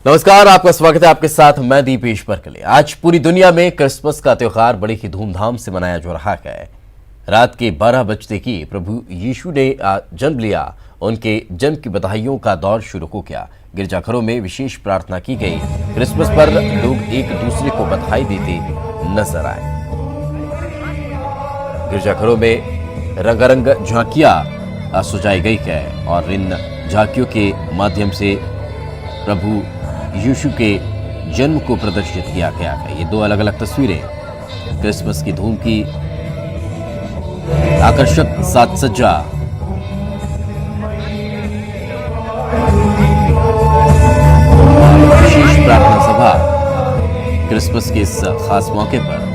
नमस्कार, आपका स्वागत है। आपके साथ मैं दीपेश बरकले। आज पूरी दुनिया में क्रिसमस का त्योहार बड़ी ही धूमधाम से मनाया जा रहा है। रात के 12 बजते ही प्रभु यीशु ने जन्म लिया। उनके जन्म की बधाइयों का दौर शुरू हो गया। गिरजाघरों में विशेष प्रार्थना की गई। क्रिसमस पर लोग एक दूसरे को बधाई देते नजर आए। गिरजाघरों में रंगारंग झांकियां सजाई गई है और इन झांकियों के माध्यम से प्रभु यीशु के जन्म को प्रदर्शित किया गया है। ये दो अलग अलग तस्वीरें क्रिसमस की धूम की आकर्षक साज सज्जा, विशेष प्रार्थना सभा क्रिसमस के इस खास मौके पर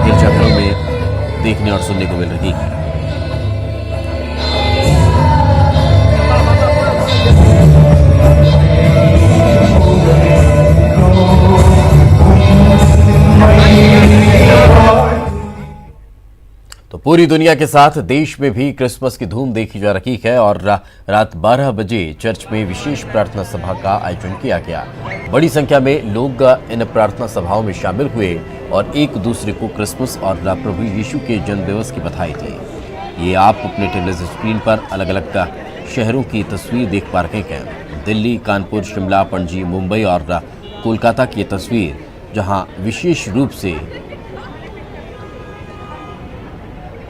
गिरजाघरों में देखने और सुनने को मिल रही है। तो पूरी दुनिया के साथ देश में भी क्रिसमस की धूम देखी जा रही है और रात 12 बजे चर्च में विशेष प्रार्थना सभा का आयोजन किया गया। बड़ी संख्या में लोग इन प्रार्थना सभाओं में शामिल हुए और एक दूसरे को क्रिसमस और प्रभु यीशु के जन्मदिवस की बधाई दी। ये आप अपने टेलीविजन स्क्रीन पर अलग अलग शहरों की तस्वीर देख पा रहे हैं। दिल्ली, कानपुर, शिमला, पणजी, मुंबई और कोलकाता की तस्वीर, जहां विशेष रूप से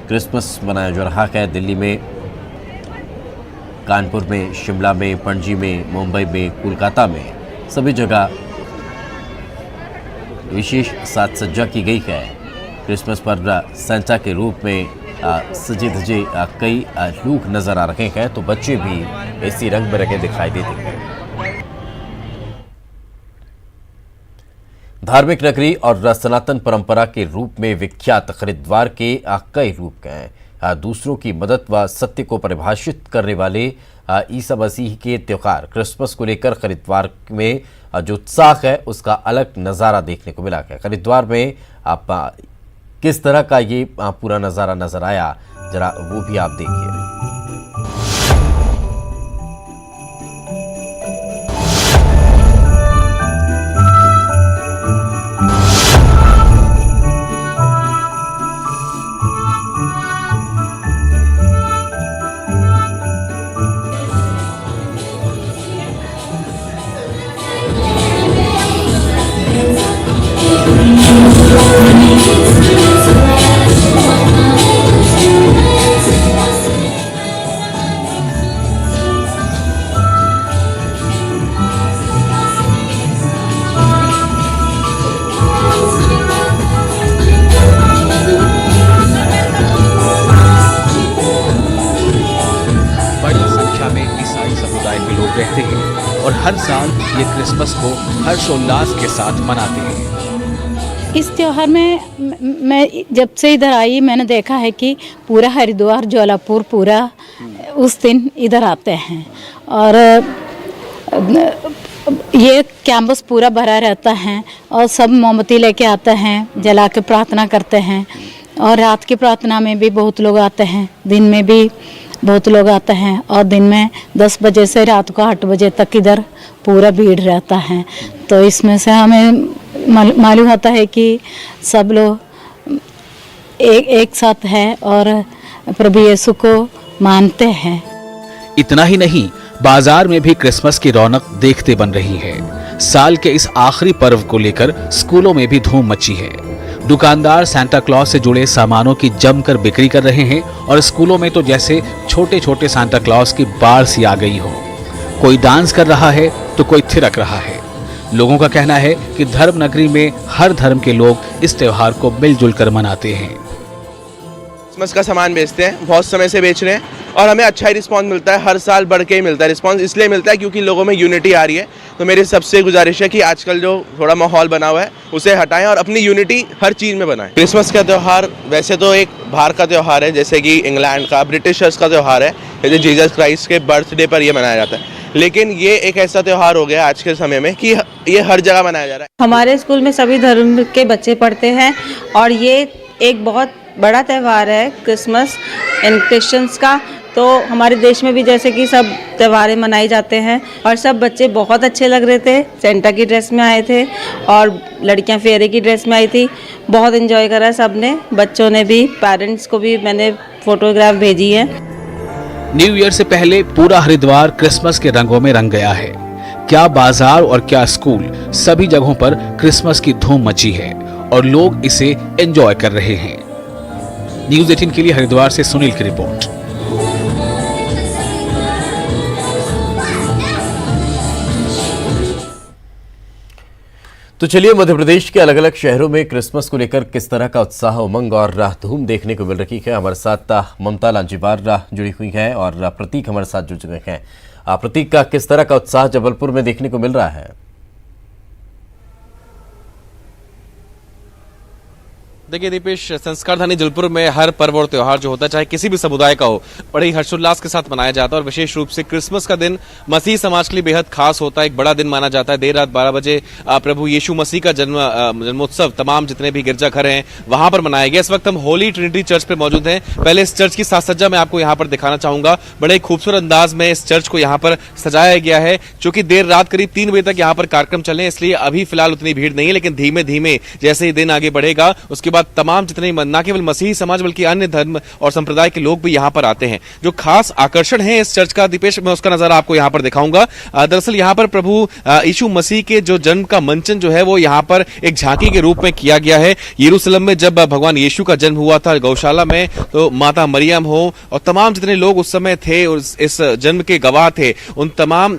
क्रिसमस मनाया जा रहा है। दिल्ली में, कानपुर में, शिमला में, पणजी में, मुंबई में, कोलकाता में सभी जगह विशेष साज सज्जा की गई है। क्रिसमस पर सेंटा के रूप में सजे धजे कई लोग नजर आ रहे हैं, तो बच्चे भी इसी रंग बिरंगे दिखाई देते हैं। धार्मिक नगरी और सनातन परंपरा के रूप में विख्यात हरिद्वार के कई रूप हैं। दूसरों की मदद व सत्य को परिभाषित करने वाले ईसा मसीह के त्योहार क्रिसमस को लेकर हरिद्वार में जो उत्साह है उसका अलग नज़ारा देखने को मिला है। हरिद्वार में आप किस तरह का ये पूरा नज़ारा नजर आया, जरा वो भी आप देखिए। रहते हैं और हर साल ये क्रिसमस को हर्षोल्लास के साथ मनाते हैं। इस त्योहार में मैं जब से इधर आई मैंने देखा है कि पूरा हरिद्वार, ज्वालापुर पूरा उस दिन इधर आते हैं और ये कैंपस पूरा भरा रहता है और सब मोमबत्ती लेके आते हैं, जला के प्रार्थना करते हैं और रात की प्रार्थना में भी बहुत लोग आते हैं, दिन में भी बहुत लोग आते हैं और दिन में 10 बजे से रात को 8 बजे तक इधर पूरा भीड़ रहता है। तो इसमें से हमें मालूम होता है कि सब लोग एक साथ है और प्रभु यीशु को मानते हैं। इतना ही नहीं, बाजार में भी क्रिसमस की रौनक देखते बन रही है। साल के इस आखिरी पर्व को लेकर स्कूलों में भी धूम मची है। दुकानदार सांता क्लॉज से जुड़े सामानों की जमकर बिक्री कर रहे हैं और स्कूलों में तो जैसे छोटे छोटे सांता क्लॉज की बाढ़ सी आ गई हो। कोई डांस कर रहा है तो कोई थिरक रहा है। लोगों का कहना है कि धर्म नगरी में हर धर्म के लोग इस त्योहार को मिलजुल कर मनाते हैं। क्रिसमस का सामान बेचते हैं, बहुत समय से बेच रहे हैं और हमें अच्छा ही रिस्पांस मिलता है। हर साल बढ़ के ही मिलता है। रिस्पांस इसलिए मिलता है क्योंकि लोगों में यूनिटी आ रही है। तो मेरी सबसे गुजारिश है कि आजकल जो थोड़ा माहौल बना हुआ है उसे हटाएं और अपनी यूनिटी हर चीज़ में बनाएं। क्रिसमस का त्यौहार वैसे तो एक बाहर का त्यौहार है, जैसे कि इंग्लैंड का, ब्रिटिशर्स का त्यौहार है, जैसे जीसस क्राइस्ट के बर्थडे पर यह मनाया जाता है। लेकिन ये एक ऐसा त्यौहार हो गया आज के समय में कि ये हर जगह मनाया जा रहा है। हमारे स्कूल में सभी धर्म के बच्चे पढ़ते हैं और ये एक बहुत बड़ा त्यौहार है क्रिसमस इन क्रिश्चियंस का। तो हमारे देश में भी जैसे कि सब त्योहारें मनाए जाते हैं और सब बच्चे बहुत अच्छे लग रहे थे। सेंटा की ड्रेस में आए थे और लड़कियां फेरे की ड्रेस में आई थी। बहुत एंजॉय करा सब ने, बच्चों ने भी, पेरेंट्स को भी मैंने फोटोग्राफ भेजी है। न्यू ईयर से पहले पूरा हरिद्वार क्रिसमस के रंगों में रंग गया है। क्या बाजार और क्या स्कूल, सभी जगहों पर क्रिसमस की धूम मची है और लोग इसे एंजॉय कर रहे हैं। न्यूज़ 18 के लिए हरिद्वार से सुनील की रिपोर्ट। तो चलिए, मध्य प्रदेश के अलग अलग शहरों में क्रिसमस को लेकर किस तरह का उत्साह, उमंग और धूम देखने को मिल रही है। हमारे साथ ममता लांजीवार जुड़ी हुई है और प्रतीक हमारे साथ जुड़ चुके हैं। प्रतीक, का किस तरह का उत्साह जबलपुर में देखने को मिल रहा है? देखिए दीपेश, संस्कार धानी जबलपुर में हर पर्व और त्योहार जो होता है, चाहे किसी भी समुदाय का हो, बड़े ही हर्षोल्लास के साथ मनाया जाता है। और विशेष रूप से क्रिसमस का दिन मसीह समाज के लिए बेहद खास होता है, एक बड़ा दिन माना जाता है। देर रात 12 बजे प्रभु यीशु मसीह का जन्मोत्सव तमाम जितने भी गिरजाघर हैं वहां पर मनाया गया। इस वक्त हम होली ट्रिनिटी चर्च पे मौजूद हैं। पहले इस चर्च की साज सज्जा मैं आपको यहाँ पर दिखाना चाहूंगा। बड़े खूबसूरत अंदाज में इस चर्च को यहाँ पर सजाया गया है। चूंकि देर रात करीब 3 बजे तक यहाँ पर कार्यक्रम चले, इसलिए अभी फिलहाल उतनी भीड़ नहीं है, लेकिन धीमे धीमे जैसे ही दिन आगे बढ़ेगा उसके बाद तमाम जितने न केवल मसीही समाज बल्कि अन्य धर्म और संप्रदाय के लोग भी यहाँ पर आते हैं। जो खास आकर्षण है इस चर्च का, दीपेश, मैं उसका नजारा आपको यहाँ पर दिखाऊंगा। दरअसल यहाँ पर प्रभु यीशु मसीह के जो जन्म का मंचन जो है वो यहाँ पर एक झांकी के रूप में किया गया है। यरूशलेम में जब भगवान यीशु का जन्म हुआ था गौशाला में, तो माता मरियम हो और तमाम जितने लोग उस समय थे और इस जन्म के गवाह थे, उन तमाम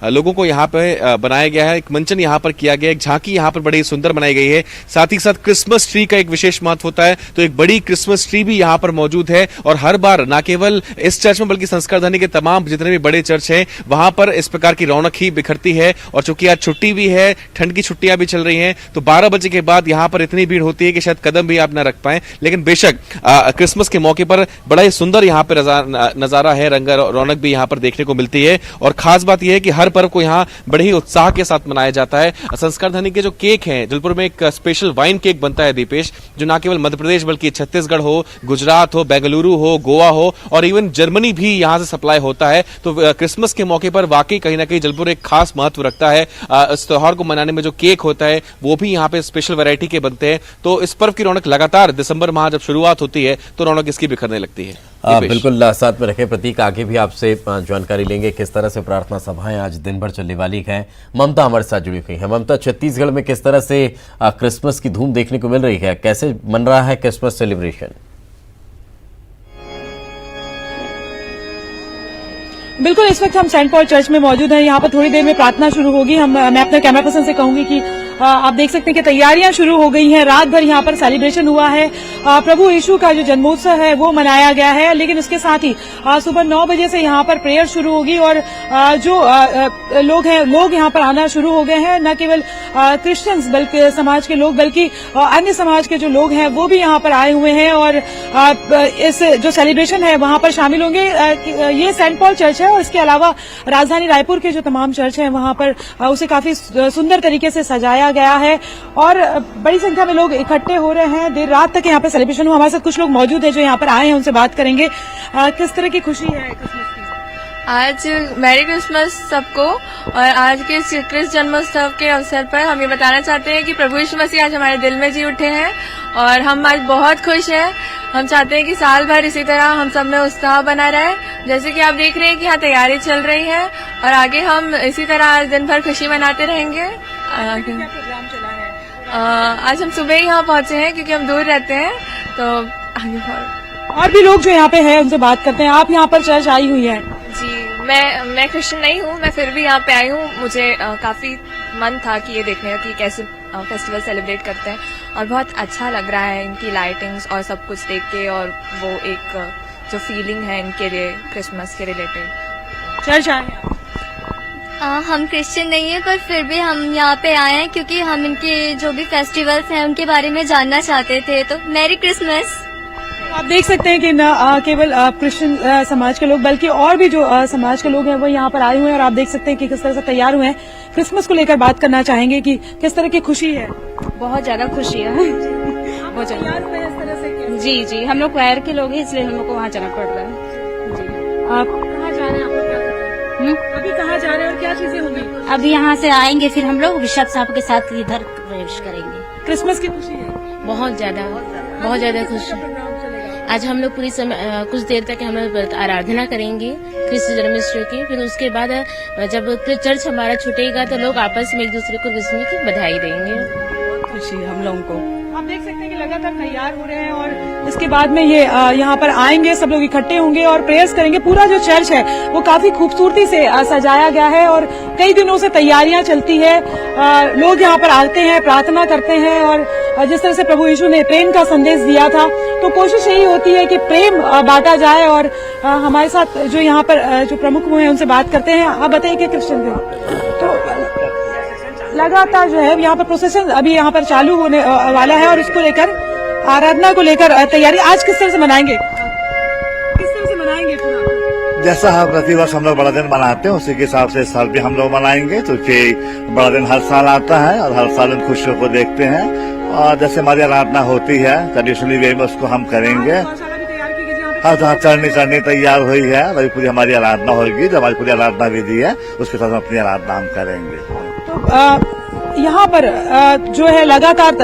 लोगों को यहाँ पे बनाया गया है। एक मंचन यहाँ पर किया गया, एक झांकी यहाँ पर बड़ी सुंदर बनाई गई है। साथ ही साथ क्रिसमस ट्री का एक विशेष महत्व होता है, तो एक बड़ी क्रिसमस ट्री भी यहाँ पर मौजूद है। और हर बार न केवल इस चर्च में बल्कि संस्कार धानी के तमाम जितने भी बड़े चर्च हैं वहां पर इस प्रकार की रौनक ही बिखरती है। और चूंकि आज छुट्टी भी है, ठंड की छुट्टियां भी चल रही हैं, तो 12 बजे के बाद यहाँ पर इतनी भीड़ होती है कि शायद कदम भी आप न रख पाए। लेकिन बेशक क्रिसमस के मौके पर बड़ा ही सुंदर यहाँ पर नजारा है, रंग रौनक भी यहाँ पर देखने को मिलती है। और खास बात यह है कि हर पर्व को यहाँ बड़े ही उत्साह के साथ मनाया जाता है। संस्कार धानी के जो केक हैं, जबलपुर में एक स्पेशल वाइन केक बनता है दीपेश, जो न केवल मध्य प्रदेश बल्कि छत्तीसगढ़ हो, गुजरात हो, बेंगलुरु हो, गोवा हो और इवन जर्मनी भी यहां से सप्लाई होता है। तो क्रिसमस के मौके पर वाकई कहीं ना कहीं जबलपुर एक खास महत्व रखता है। इस त्योहार को मनाने में जो केक होता है वो भी यहाँ पे स्पेशल वैरायटी के बनते हैं। तो इस पर्व की रौनक लगातार दिसंबर माह जब शुरुआत होती है तो रौनक इसकी बिखरने लगती है। बिल्कुल, साथ में रखे प्रतीक। आगे भी आपसे जानकारी लेंगे किस तरह से प्रार्थना सभाएं आज दिन भर चलने वाली है। ममता हमारे साथ जुड़ी हुई है। ममता, छत्तीसगढ़ में किस तरह से क्रिसमस की धूम देखने को मिल रही है, कैसे मन रहा है क्रिसमस सेलिब्रेशन? बिल्कुल, इस वक्त हम सेंट पॉल चर्च में मौजूद हैं। यहाँ पर थोड़ी देर में प्रार्थना शुरू होगी। मैं अपने कैमरा पर्सन से कहूंगी कि आप देख सकते हैं कि तैयारियां शुरू हो गई हैं। रात भर यहाँ पर सेलिब्रेशन हुआ है। प्रभु यीशु का जो जन्मोत्सव है वो मनाया गया है, लेकिन उसके साथ ही सुबह 9 बजे से यहाँ पर प्रेयर शुरू होगी और जो लोग यहाँ पर आना शुरू हो गए हैं। न केवल क्रिश्चियंस बल्कि समाज के लोग बल्कि अन्य समाज के जो लोग हैं वो भी यहाँ पर आए हुए हैं और इस जो सेलिब्रेशन है वहां पर शामिल होंगे। ये सेंट पॉल चर्च है और इसके अलावा राजधानी रायपुर के जो तमाम चर्च हैं वहां पर उसे काफी सुंदर तरीके से सजाया गया है और बड़ी संख्या में लोग इकट्ठे हो रहे हैं। देर रात तक यहाँ पर सेलिब्रेशन हुआ। हमारे साथ कुछ लोग मौजूद हैं जो यहाँ पर आए हैं, उनसे बात करेंगे। किस तरह की खुशी है क्रिसमस की? आज मैरी क्रिसमस सबको। और आज के क्रिस्ट जन्मोत्सव के अवसर पर हम ये बताना चाहते हैं कि प्रभु यीशु मसीह आज हमारे दिल में जी उठे हैं और हम आज बहुत खुश हैं। हम चाहते हैं कि साल भर इसी तरह हम सब में उत्साह बना रहे। जैसे कि आप देख रहे हैं कि यहाँ तैयारी चल रही है और आगे हम इसी तरह दिन भर खुशी मनाते रहेंगे। क्या प्रोग्राम चला है? आज हम सुबह ही यहाँ पहुंचे हैं क्योंकि हम दूर रहते हैं, तो आगे और भी लोग जो यहाँ पे हैं उनसे बात करते हैं। आप यहाँ पर चर्च आई हुई हैं? जी, मैं क्रिश्चियन नहीं हूँ, मैं फिर भी यहाँ पे आई हूँ। मुझे काफी मन था कि ये देखने का कि कैसे फेस्टिवल सेलिब्रेट करते हैं और बहुत अच्छा लग रहा है इनकी लाइटिंग्स और सब कुछ देख के, और वो एक जो फीलिंग है इनके लिए क्रिसमस के रिलेटेड। चर्च आए हैं? हम क्रिश्चियन नहीं है पर फिर भी हम यहाँ पे आए हैं क्योंकि हम इनके जो भी फेस्टिवल्स हैं उनके बारे में जानना चाहते थे। तो मैरी क्रिसमस। आप देख सकते हैं कि न केवल क्रिश्चियन समाज के लोग बल्कि और भी जो समाज के लोग हैं वो यहाँ पर आए हुए हैं और आप देख सकते हैं कि किस तरह से तैयार हुए हैं। क्रिसमस को लेकर बात करना चाहेंगे कि किस तरह की खुशी है? बहुत ज्यादा खुशी है। बहुत तैयार हुए इस तरह से? जी, हम लोग क्वायर के लोग हैं इसलिए हम लोग को वहाँ जाना पड़ रहा है। आप कहाँ जा रहे हैं, आपको क्या पता है? अभी कहाँ जा रहे हैं और क्या चीजें होंगी? अभी यहाँ से आएंगे, फिर हम लोग बिशप साहब के साथ इधर प्रवेश करेंगे। क्रिसमस की खुशी है? बहुत ज्यादा खुश। आज हम लोग कुछ देर तक हम लोग आराधना करेंगे कृष्ण जन्माष्टमी की, फिर उसके बाद जब चर्च हमारा छूटेगा तो लोग आपस में एक दूसरे को क्रिसमस की बधाई देंगे। खुशी है हम लोगों को। आप देख सकते हैं कि लगातार तैयार हो रहे हैं और इसके बाद में ये यहाँ पर आएंगे, सब लोग इकट्ठे होंगे और प्रेयर्स करेंगे। पूरा जो चर्च है वो काफी खूबसूरती से सजाया गया है और कई दिनों से तैयारियां चलती है। लोग यहाँ पर आते हैं, प्रार्थना करते हैं और जिस तरह से प्रभु यीशु ने प्रेम का संदेश दिया था, तो कोशिश यही होती है कि प्रेम बांटा जाए। और हमारे साथ जो यहाँ पर जो प्रमुख हुए हैं उनसे बात करते हैं। आप बताइए कि क्रिश्चियन तो लगातार जो है यहाँ पर प्रोसेशन अभी यहाँ पर चालू होने वाला है और उसको लेकर, आराधना को लेकर तैयारी आज किस तरह से मनाएंगे? पूरा? जैसा हर प्रतिवर्ष हम लोग बड़ा दिन मनाते हैं उसी के हिसाब से इस साल भी हम लोग मनाएंगे, क्योंकि बड़ा दिन हर साल आता है और हर साल उन खुशियों को देखते हैं। और जैसे हमारी आराधना होती है ट्रेडिशनली वे में उसको हम करेंगे। हाँ, जहाँ चढ़नी तैयार हुई है, वही पूरी हमारी आराधना होगी। जो हमारी पूरी आराधना विधि है उसके साथ हम अपनी आराधना हम करेंगे। तो यहाँ पर जो है लगातार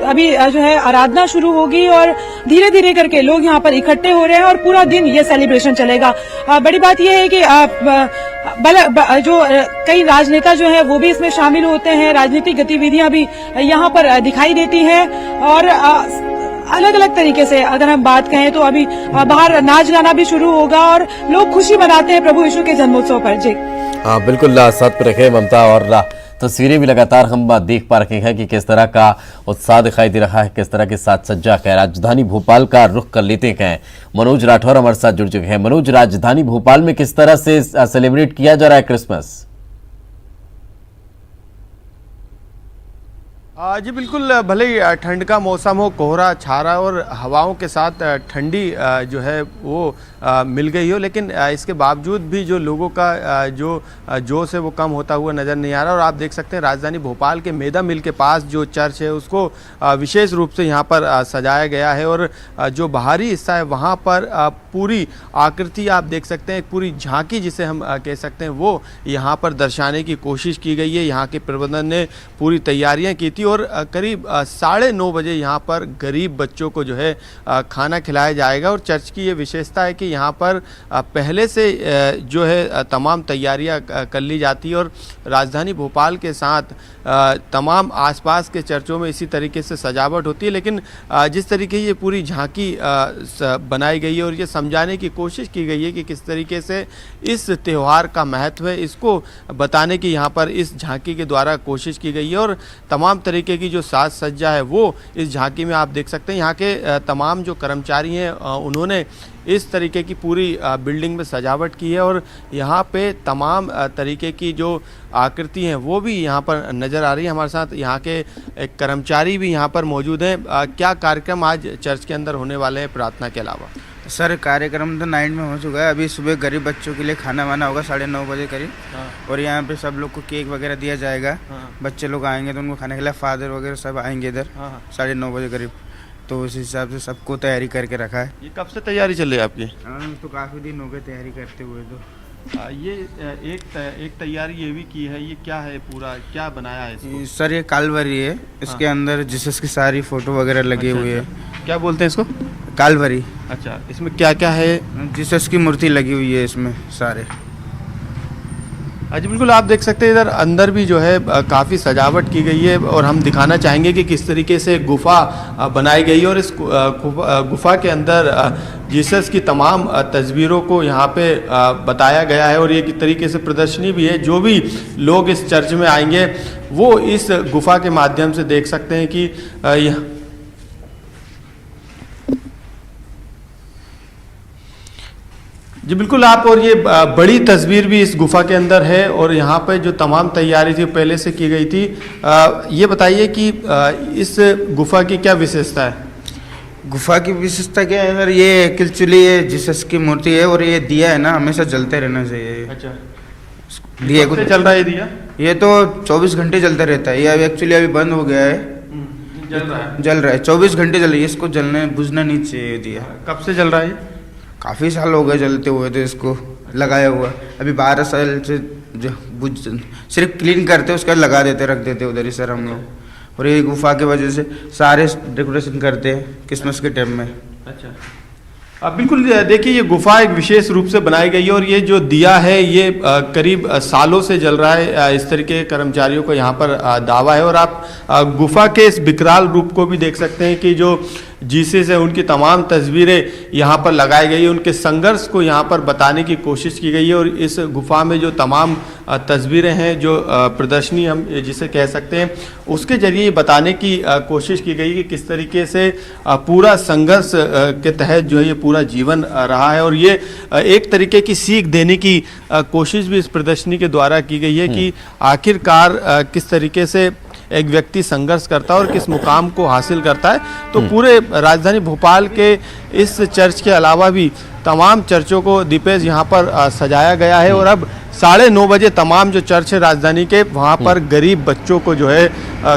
अभी जो है आराधना शुरू होगी और धीरे धीरे करके लोग यहाँ पर इकट्ठे हो रहे हैं और पूरा दिन ये सेलिब्रेशन चलेगा। बड़ी बात यह है कि जो कई राजनेता जो है वो भी इसमें शामिल होते हैं। राजनीतिक गतिविधियां भी यहाँ पर दिखाई देती हैं और अलग अलग तरीके से अगर हम बात कहें तो अभी बाहर नाच गाना भी शुरू होगा और लोग खुशी मनाते हैं प्रभु यीशु के जन्मोत्सव पर। जी हाँ, बिल्कुल साथ पे रखे ममता। और तस्वीरें भी लगातार हम देख पा रहे हैं कि किस तरह का उत्साह दिखाई दे रहा है, किस तरह के साथ सज्जा है। राजधानी भोपाल का रुख कर लेते हैं, मनोज राठौर हमारे साथ जुड़ चुके हैं। मनोज, राजधानी भोपाल में किस तरह से सेलिब्रेट किया जा रहा है क्रिसमस? जी बिल्कुल, भले ही ठंड का मौसम हो, कोहरा छा रहा और हवाओं के साथ ठंडी जो है वो मिल गई हो, लेकिन इसके बावजूद भी जो लोगों का जो जोश है वो कम होता हुआ नज़र नहीं आ रहा। और आप देख सकते हैं राजधानी भोपाल के मेदा मिल के पास जो चर्च है उसको विशेष रूप से यहाँ पर सजाया गया है और जो बाहरी हिस्सा है वहाँ पर पूरी आकृति आप देख सकते हैं, पूरी झांकी जिसे हम कह सकते हैं वो यहाँ पर दर्शाने की कोशिश की गई है। यहाँ के प्रबंधन ने पूरी तैयारियाँ की थी और करीब 9:30 बजे यहाँ पर गरीब बच्चों को जो है खाना खिलाया जाएगा। और चर्च की ये विशेषता है कि यहाँ पर पहले से जो है तमाम तैयारियाँ कर ली जाती है और राजधानी भोपाल के साथ तमाम आसपास के चर्चों में इसी तरीके से सजावट होती है। लेकिन जिस तरीके ये पूरी झांकी बनाई गई है और ये समझाने की कोशिश की गई है कि किस तरीके से इस त्यौहार का महत्व है, इसको बताने की यहाँ पर इस झांकी के द्वारा कोशिश की गई है। और तमाम तरीके की जो साज सज्जा है वो इस झांकी में आप देख सकते हैं। यहाँ के तमाम जो कर्मचारी हैं उन्होंने इस तरीके की पूरी बिल्डिंग में सजावट की है और यहाँ पे तमाम तरीके की जो आकृति हैं वो भी यहाँ पर नज़र आ रही है। हमारे साथ यहाँ के एक कर्मचारी भी यहाँ पर मौजूद हैं। क्या कार्यक्रम आज चर्च के अंदर होने वाले हैं प्रार्थना के अलावा? सर, कार्यक्रम तो नाइट में हो चुका है। अभी सुबह गरीब बच्चों के लिए खाना वाना होगा 9:30 बजे करीब। और यहाँ पे सब लोग को केक वगैरह दिया जाएगा। बच्चे लोग आएंगे तो उनको खाने के लिए फादर वगैरह सब आएंगे इधर 9:30 बजे करीब। तो उस हिसाब से सबको तैयारी करके रखा है। ये कब से तैयारी चल रही है आपकी? तो काफ़ी दिन हो गए तैयारी करते हुए। तो ये एक तैयारी ये भी की है, ये क्या है, पूरा क्या बनाया है इसको? सर ये कालवरी है, इसके अंदर जीसस की सारी फोटो वगैरह लगी हुई है। क्या बोलते हैं इसको? कालवरी। अच्छा, इसमें क्या क्या है? जीसस की मूर्ति लगी हुई है इसमें सारे। जी बिल्कुल, आप देख सकते हैं इधर अंदर भी जो है काफ़ी सजावट की गई है और हम दिखाना चाहेंगे कि किस तरीके से गुफा बनाई गई है और इस गुफा के अंदर जीसस की तमाम तस्वीरों को यहाँ पे बताया गया है और ये किस तरीके से प्रदर्शनी भी है। जो भी लोग इस चर्च में आएंगे वो इस गुफा के माध्यम से देख सकते हैं कि जी बिल्कुल आप, और ये बड़ी तस्वीर भी इस गुफा के अंदर है और यहाँ पे जो तमाम तैयारी थी पहले से की गई थी। ये बताइए कि इस गुफा की क्या विशेषता है? गुफा की विशेषता क्या है सर? ये एक्चुअली ये जीसस की मूर्ति है और ये दिया है ना हमेशा जलते रहना चाहिए। अच्छा, दिया कब से चल रहा है दिया? ये तो 24 घंटे चलता रहता है। ये एक्चुअली अभी बंद हो गया है। जल रहा है? जल रहा है 24 घंटे जल रही है। इसको जलने बुझना नहीं चाहिए दिया। कब से जल रहा है? काफ़ी साल हो गए जलते हुए तो इसको लगाया हुआ। अभी 12 साल से जो सिर्फ क्लीन करते उसका लगा देते, रख देते उधर ही सर हम लोग। और ये गुफा की वजह से सारे डेकोरेशन करते हैं क्रिसमस के टाइम में। अच्छा, अब बिल्कुल देखिए, ये गुफा एक विशेष रूप से बनाई गई है और ये जो दिया है ये करीब सालों से जल रहा है, इस तरह के कर्मचारियों को यहाँ पर दावा है। और आप गुफा के इस विकराल रूप को भी देख सकते हैं कि जो जीसस है उनकी तमाम तस्वीरें यहाँ पर लगाई गई है, उनके संघर्ष को यहाँ पर बताने की कोशिश की गई है। और इस गुफा में जो तमाम तस्वीरें हैं, जो प्रदर्शनी हम जिसे कह सकते हैं, उसके जरिए ये बताने की कोशिश की गई कि किस तरीके से पूरा संघर्ष के तहत जो है ये पूरा जीवन रहा है। और ये एक तरीके की सीख देने की कोशिश भी इस प्रदर्शनी के द्वारा की गई है कि आखिरकार किस तरीके से एक व्यक्ति संघर्ष करता है और किस मुकाम को हासिल करता है। तो पूरे राजधानी भोपाल के इस चर्च के अलावा भी तमाम चर्चों को दीपेश यहाँ पर सजाया गया है। और अब 9:30 बजे तमाम जो चर्च है राजधानी के, वहाँ पर गरीब बच्चों को जो है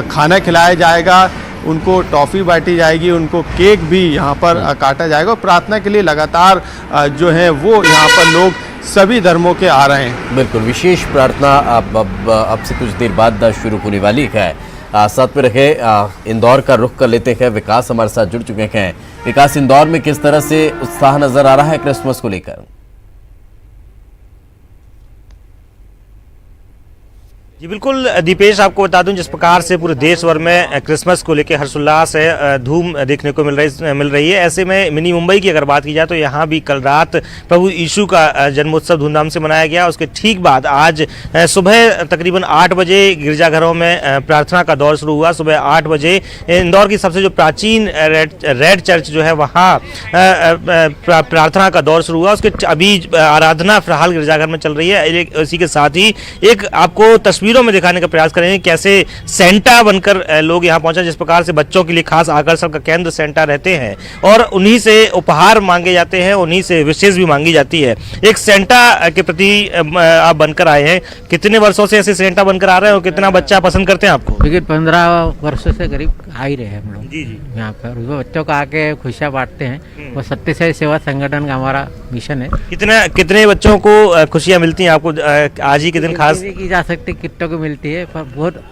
खाना खिलाया जाएगा, उनको टॉफ़ी बांटी जाएगी, उनको केक भी यहाँ पर काटा जाएगा। और प्रार्थना के लिए लगातार जो है वो यहाँ पर लोग सभी धर्मों के आ रहे हैं। बिल्कुल, विशेष प्रार्थना अब से कुछ देर बाद शुरू होने वाली है। साथ में रखे इंदौर का रुख कर लेते हैं। विकास हमारे साथ जुड़ चुके हैं। विकास, इंदौर में किस तरह से उत्साह नजर आ रहा है क्रिसमस को लेकर? जी बिल्कुल दीपेश, आपको बता दूं जिस प्रकार से पूरे देश भर में क्रिसमस को लेकर हर्षोल्लास है, धूम देखने को मिल रही है। ऐसे में मिनी मुंबई की अगर बात की जाए तो यहाँ भी कल रात प्रभु यीशु का जन्मोत्सव धूमधाम से मनाया गया। उसके ठीक बाद आज सुबह तकरीबन 8 बजे गिरजाघरों में प्रार्थना का दौर शुरू हुआ। सुबह 8 बजे इंदौर की सबसे जो प्राचीन रेड चर्च जो है वहाँ प्रार्थना का दौर शुरू हुआ। उसके अभी आराधना फिलहाल गिरजाघर में चल रही है। इसी के साथ ही एक आपको तस्वीरों में दिखाने का प्रयास करेंगे कैसे सेंटा बनकर लोग यहाँ पहुंचे। जिस प्रकार से बच्चों के लिए खास आकर्षण का केंद्र सेंटा रहते हैं और उन्हीं से उपहार मांगे जाते हैं, उन्हीं से विशेष भी मांगी जाती है। एक सेंटा के प्रति आप बनकर आए हैं, कितने वर्षों से ऐसे सेंटा बनकर आ रहे हैं और कितना बच्चा पसंद करते हैं आपको? देखिए 15 वर्षों से करीब आ ही रहे हैं हम लोग जी यहाँ पर। बच्चों को आके खुशियाँ बांटते हैं। वो सत्यसाई सेवा संगठन का हमारा मिशन है। कितने बच्चों को खुशियाँ मिलती हैं आपको आज ही के दिन? खास की जा सकती किट्टों को मिलती है, पर बहुत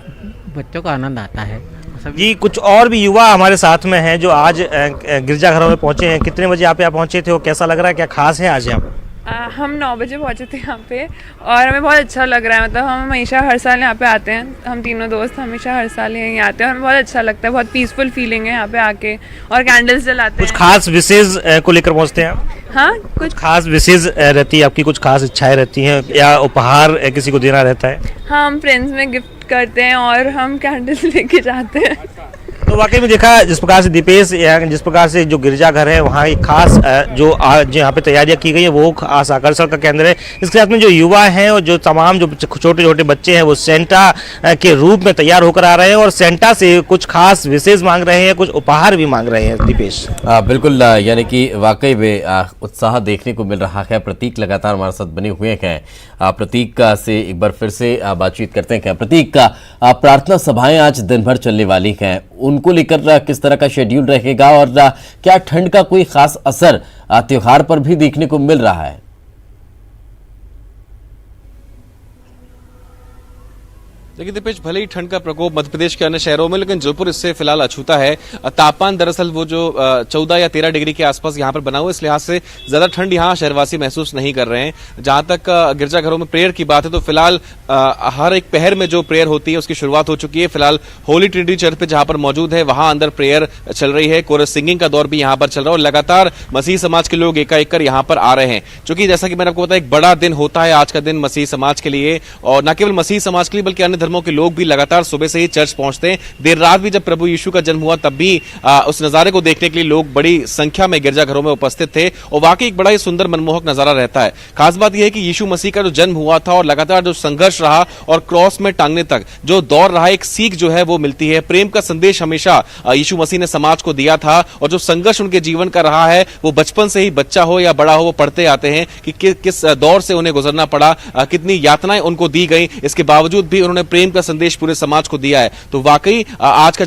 बच्चों को आनंद आता है। जी, कुछ और भी युवा हमारे साथ में हैं जो आज गिरजाघरों में पहुंचे हैं। कितने बजे आप यहाँ पहुंचे थे और कैसा लग रहा है, क्या खास है आज यहाँ पर? हम 9 बजे पहुंचे थे यहाँ पे और हमें बहुत अच्छा लग रहा है। मतलब हम हमेशा हर साल यहाँ पे आते हैं, हम तीनों दोस्त हमेशा हर साल यहीं आते हैं और हमें बहुत अच्छा लगता है। बहुत पीसफुल फीलिंग है यहाँ पे आके और कैंडल्स जलाते हैं। कुछ खास विशेष को लेकर पहुँचते हैं आप? हाँ, कुछ खास विशेष रहती है आपकी, कुछ खास इच्छाएं रहती हैं या उपहार किसी को देना रहता है? हाँ, हम फ्रेंड्स में गिफ्ट करते हैं और हम कैंडल्स लेके जाते हैं। तो वाकई में देखा जिस प्रकार से दीपेश, जिस प्रकार से जो गिरजाघर है वहाँ एक खास जो यहाँ पे तैयारियां की गई है वो खास आकर्षण का केंद्र है। इसके साथ में जो युवा हैं और जो तमाम जो छोटे छोटे बच्चे हैं वो सेंटा के रूप में तैयार होकर आ रहे हैं और सेंटा से कुछ खास विशेष मांग रहे हैं, कुछ उपहार भी मांग रहे हैं। दीपेश, बिल्कुल, यानी कि वाकई में उत्साह देखने को मिल रहा है। प्रतीक लगातार हमारे साथ बने हुए हैं। प्रतीक से एक बार फिर से बातचीत करते हैं। प्रतीक, प्रार्थना सभाएं आज दिन भर चलने वाली हैं, उनको लेकर किस तरह का शेड्यूल रहेगा और क्या ठंड का कोई खास असर त्योहार पर भी देखने को मिल रहा है? देखिए दीपेश, भले ही ठंड का प्रकोप मध्य प्रदेश के अन्य शहरों में, लेकिन जयपुर इससे फिलहाल अछूता है। तापमान दरअसल वो जो 14 या 13 डिग्री के आसपास यहाँ पर बना हुआ, इस लिहाज से ज्यादा ठंड यहाँ शहरवासी महसूस नहीं कर रहे हैं। जहां तक गिरजाघरों में प्रेयर की बात है तो फिलहाल हर एक पहर में जो प्रेयर होती है उसकी शुरुआत हो चुकी है। फिलहाल होली ट्रिनिटी चर्च पे जहां पर मौजूद है वहां अंदर प्रेयर चल रही है, कोरस सिंगिंग का दौर भी यहाँ पर चल रहा है और लगातार मसीह समाज के लोग एकाएक कर यहाँ पर आ रहे हैं। क्योंकि जैसा कि मैंने आपको बताया, एक बड़ा दिन होता है आज का दिन मसीह समाज के लिए, और न केवल मसीह समाज के लिए बल्कि अन्य धर्मों के लोग भी लगातार सुबह से ही चर्च पहुंचते हैं। देर रात भी जब प्रभु यीशु का जन्म हुआ तब भी उस नजारे को देखने के लिए लोग बड़ी संख्या में गिरजाघरों में उपस्थित थे और वाकई एक बड़ा ही सुंदर मनमोहक नजारा रहता है। खास बात यह है कि यीशु मसीह का जो जन्म हुआ था और लगातार जो संघर्ष रहा और क्रॉस में टांगने तक जो दौर रहा, एक सीख जो है वो मिलती है। प्रेम का संदेश हमेशा यीशु मसीह ने समाज को दिया था और जो संघर्ष उनके जीवन का रहा है वो बचपन से ही, बच्चा हो या बड़ा हो, वो पढ़ते आते हैं कि किस दौर से उन्हें गुजरना पड़ा, कितनी यातनाएं उनको दी गई। इसके बावजूद भी उन्होंने प्रेम का संदेश पूरे समाज को दिया है। तो वाकई आज का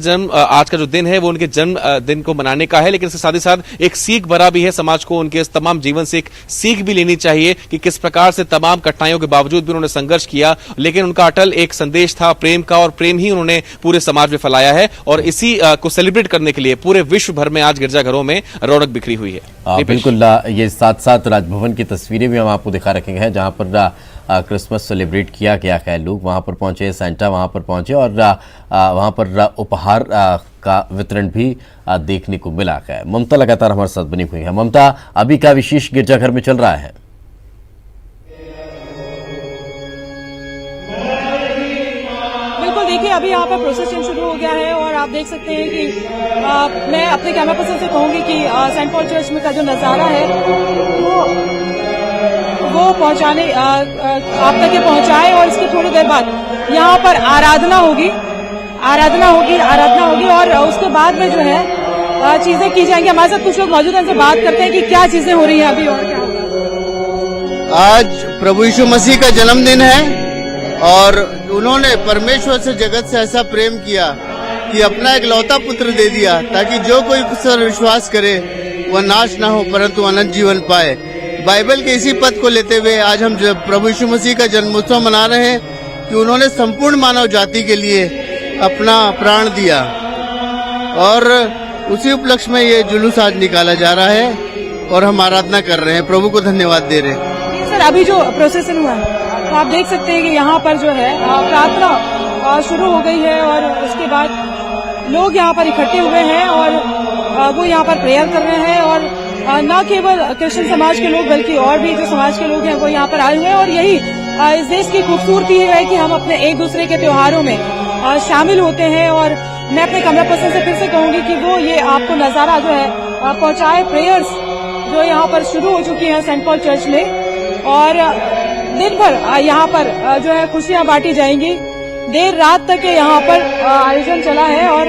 जो दिन है वो उनके जन्म दिन को मनाने का है, लेकिन इसके साथ ही साथ एक सीख भरा भी है। समाज को उनके इस तमाम जीवन से एक सीख भी लेनी चाहिए कि किस प्रकार से तमाम कठिनाइयों के बावजूद भी उन्होंने संघर्ष किया, लेकिन उनका अटल एक संदेश था प्रेम का, और प्रेम ही उन्होंने पूरे समाज में फैलाया है। और इसी को सेलिब्रेट करने के लिए पूरे विश्व भर में आज गिरजाघरों में रौनक बिखरी हुई है। बिल्कुल, ये साथ साथ राजभवन की तस्वीरें भी हम आपको दिखा रखेंगे हैं, जहां पर क्रिसमस सेलिब्रेट किया गया है। लोग वहां पर पहुंचे, सेंटा वहां पर पहुंचे और वहां पर उपहार का वितरण भी देखने को मिला है। ममता लगातार हमारे साथ बनी हुई है। ममता, अभी क्या विशेष गिरजाघर में चल रहा है? देखिए, अभी यहाँ पर प्रोसेसिंग शुरू हो गया है और आप देख सकते हैं कि मैं अपने कैमरा पर्सन से कहूंगी कि सेंट पॉल चर्च में का जो नज़ारा है वो पहुंचाने आप तक ये पहुंचाए, और इसके थोड़ी देर बाद यहाँ पर आराधना होगी और उसके बाद में जो है चीजें की जाएंगी। हमारे साथ कुछ लोग मौजूद हैं, उनसे बात करते हैं कि क्या चीजें हो रही हैं अभी और क्या होगा। आज प्रभु यीशु मसीह का जन्मदिन है और उन्होंने परमेश्वर से जगत से ऐसा प्रेम किया कि अपना एक लौता पुत्र दे दिया, ताकि जो कोई उस पर विश्वास करे वह नाश ना हो परंतु अनंत जीवन पाए। बाइबल के इसी पद को लेते हुए आज हम प्रभु यीशु मसीह का जन्मोत्सव मना रहे हैं कि उन्होंने संपूर्ण मानव जाति के लिए अपना प्राण दिया, और उसी उपलक्ष्य में ये जुलूस आज निकाला जा रहा है और हम आराधना कर रहे हैं, प्रभु को धन्यवाद दे रहे हैं। सर, अभी जो प्रोसेसिंग हुआ है तो आप देख सकते हैं कि यहाँ पर जो है प्रार्थना शुरू हो गई है और उसके बाद लोग यहाँ पर इकट्ठे हुए हैं और वो यहाँ पर प्रेयर कर रहे हैं। और न केवल क्रिश्चियन समाज के लोग बल्कि और भी जो समाज के लोग हैं वो यहाँ पर आए हुए हैं। और यही इस देश की खूबसूरती है कि हम अपने एक दूसरे के त्योहारों में शामिल होते हैं। और मैं अपने कैमरा पर्सन से फिर से कहूंगी कि वो ये आपको नजारा जो है पहुंचाए। प्रेयर्स जो यहाँ पर शुरू हो चुकी हैं सेंट पॉल चर्च में, और दिन भर यहाँ पर जो है खुशियां बांटी जाएंगी। देर रात तक यहाँ पर आयोजन चला है और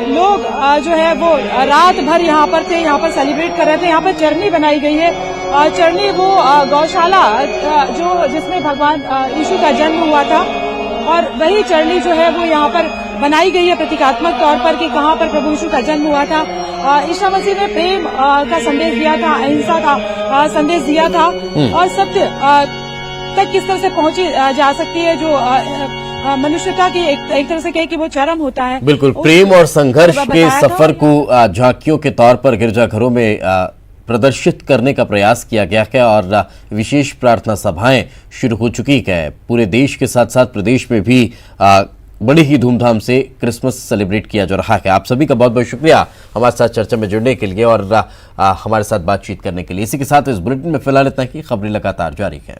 लोग जो है वो रात भर यहाँ पर थे, यहाँ पर सेलिब्रेट कर रहे थे। यहाँ पर चरनी बनाई गई है, चरनी वो गौशाला जो जिसमें भगवान यीशु का जन्म हुआ था, और वही चरनी जो है वो यहाँ पर बनाई गई है प्रतीकात्मक तौर पर कि कहाँ पर प्रभु यीशु का जन्म हुआ था। ईसा मसीह ने प्रेम का संदेश दिया था, अहिंसा का संदेश दिया था, और सत्य तक किस तरह से पहुंची जा सकती है जो मनुष्यता की एक तरह से कहे कि वो चरम होता है। बिल्कुल, प्रेम और संघर्ष के सफर को झांकियों के तौर पर गिरजाघरों में प्रदर्शित करने का प्रयास किया गया है और विशेष प्रार्थना सभाएं शुरू हो चुकी है। पूरे देश के साथ साथ प्रदेश में भी बड़ी ही धूमधाम से क्रिसमस सेलिब्रेट किया जा रहा है। आप सभी का बहुत बहुत शुक्रिया हमारे साथ चर्चा में जुड़ने के लिए और हमारे साथ बातचीत करने के लिए। इसी के साथ इस बुलेटिन में फिलहाल इतना ही। खबरें लगातार जारी है।